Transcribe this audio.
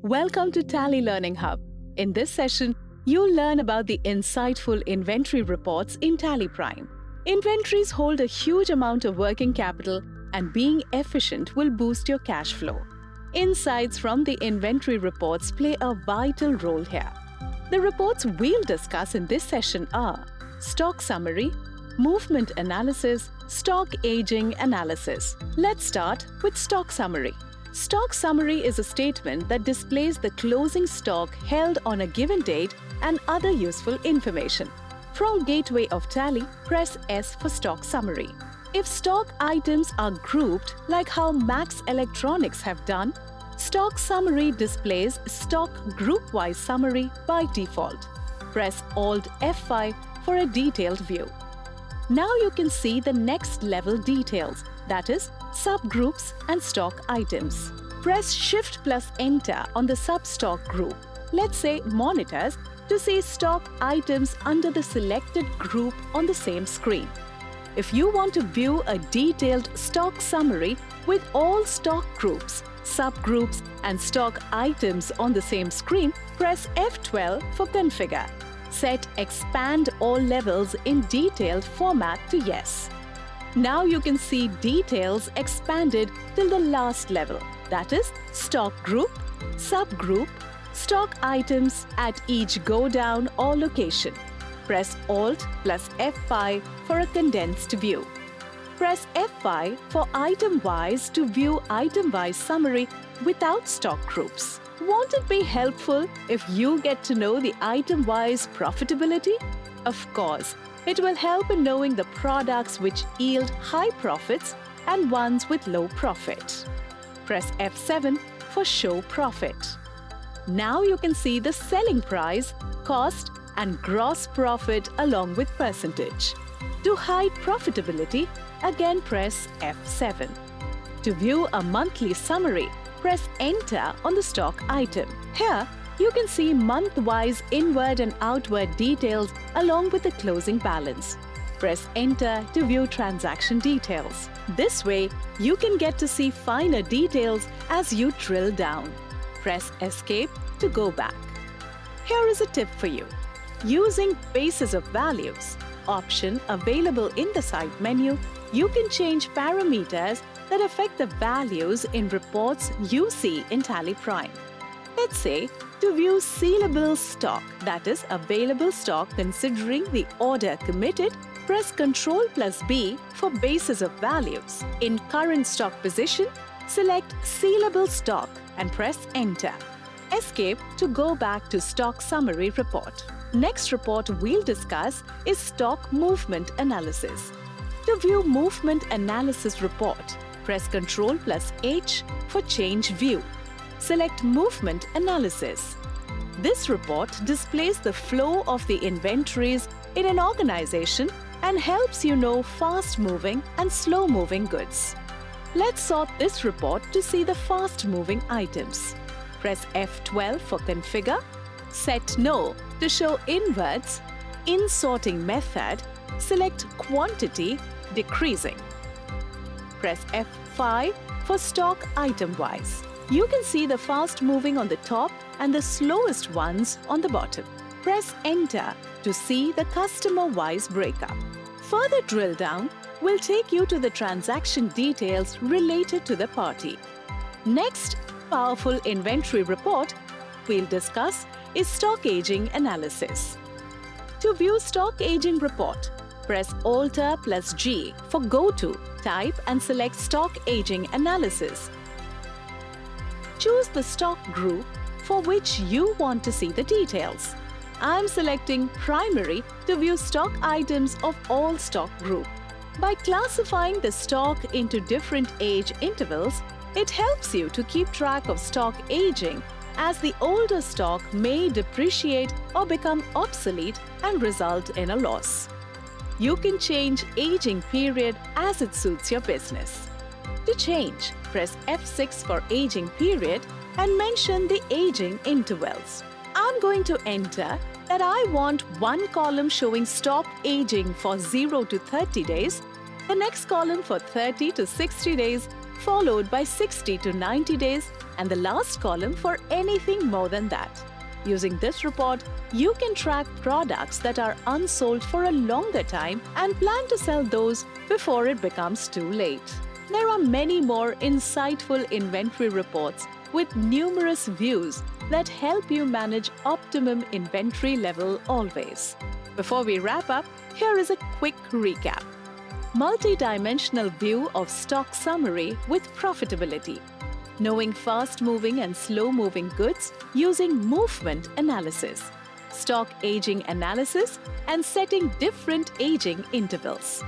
Welcome to Tally Learning Hub. In this session, you'll learn about the insightful inventory reports in Tally Prime. Inventories hold a huge amount of working capital, and being efficient will boost your cash flow. Insights from the inventory reports play a vital role here. The reports we'll discuss in this session are stock summary, movement analysis, stock aging analysis. Let's start with stock summary. Stock summary is a statement that displays the closing stock held on a given date and other useful information. From Gateway of Tally, press S for stock summary. If stock items are grouped like how Max Electronics have done, stock summary displays stock group-wise summary by default. Press Alt F5 for a detailed view. Now you can see the next level details, that is, subgroups and stock items. Press Shift plus Enter on the sub-stock group, let's say monitors, to see stock items under the selected group on the same screen. If you want to view a detailed stock summary with all stock groups, subgroups and stock items on the same screen, press F12 for Configure. Set Expand All Levels in Detailed Format to Yes. Now you can see details expanded till the last level, that is, stock group, subgroup, stock items at each go down or location. Press Alt plus F5 for a condensed view. Press F5 for item-wise to view item-wise summary without stock groups. Won't it be helpful if you get to know the item-wise profitability? Of course, it will help in knowing the products which yield high profits and ones with low profit. Press F7 for Show Profit. Now you can see the selling price, cost, and gross profit along with percentage. To hide profitability, again press F7. To view a monthly summary, press Enter on the stock item. Here, you can see month-wise inward and outward details along with the closing balance. Press Enter to view transaction details. This way, you can get to see finer details as you drill down. Press Escape to go back. Here is a tip for you. Using basis of values option available in the side menu, you can change parameters that affect the values in reports you see in Tally Prime. Let's say, to view sealable stock, that is, available stock considering the order committed, press Ctrl plus B for basis of values. In current stock position, select Sealable Stock and press Enter. Escape to go back to Stock Summary Report. Next report we'll discuss is Stock Movement Analysis. To view Movement Analysis Report, press Ctrl plus H for Change View. Select Movement Analysis. This report displays the flow of the inventories in an organization and helps you know fast-moving and slow-moving goods. Let's sort this report to see the fast-moving items. Press F12 for Configure. Set No to show inwards. In sorting method, select Quantity Decreasing. Press F5 for stock item-wise. You can see the fast moving on the top and the slowest ones on the bottom. Press Enter to see the customer-wise breakup. Further drill down will take you to the transaction details related to the party. Next powerful inventory report we'll discuss is Stock Aging Analysis. To view Stock Aging Report, press Alt plus G for Go To, type and select Stock Aging Analysis. Choose the stock group for which you want to see the details. I'm selecting Primary to view stock items of all stock group. By classifying the stock into different age intervals, it helps you to keep track of stock aging, as the older stock may depreciate or become obsolete and result in a loss. You can change aging period as it suits your business. To change, press F6 for aging period and mention the aging intervals. I'm going to enter that I want one column showing stock aging for 0 to 30 days, the next column for 30 to 60 days, followed by 60 to 90 days, and the last column for anything more than that. Using this report, you can track products that are unsold for a longer time and plan to sell those before it becomes too late. There are many more insightful inventory reports with numerous views that help you manage optimum inventory level always. Before we wrap up, here is a quick recap. Multi-dimensional view of stock summary with profitability. Knowing fast-moving and slow-moving goods using movement analysis. Stock aging analysis and setting different aging intervals.